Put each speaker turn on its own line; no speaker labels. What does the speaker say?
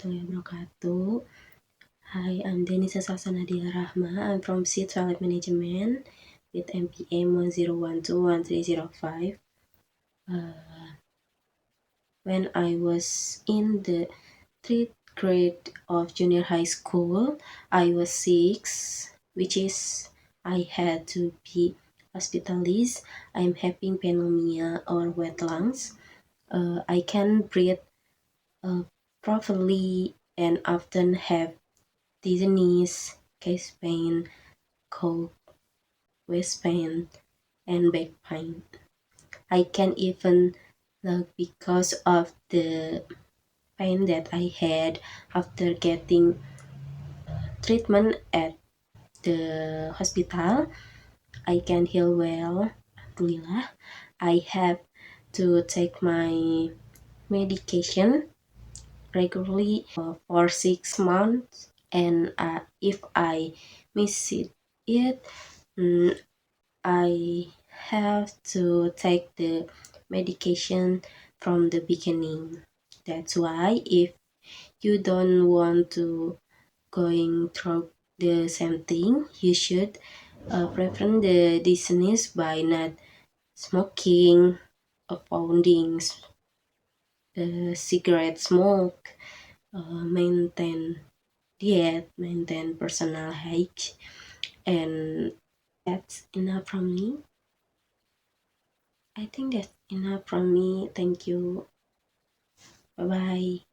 warahmatullahi wabarakatuh. Hi, I'm Denisa Salsa Rahma. I'm from Seed Talent Management with MPM 10121305. When I was in the 3rd grade of junior high school, I was sick, which is I had to be hospitalized. I'm having pneumonia or wet lungs. I can breathe properly and often have dizziness, chest pain, cold, waist pain, and back pain. I can even look because of the pain that I had after getting treatment at the hospital. I can heal well, alhamdulillah. I have to take my medication regularly for 6 months, and if I miss it, I have to take the medication from the beginning. That's why if you don't want to going through the same thing, you should prevent the disease by not smoking, avoiding cigarette smoke, maintain diet, maintain personal hygiene, and that's enough from me. I think that's enough from me. Thank you. Bye bye.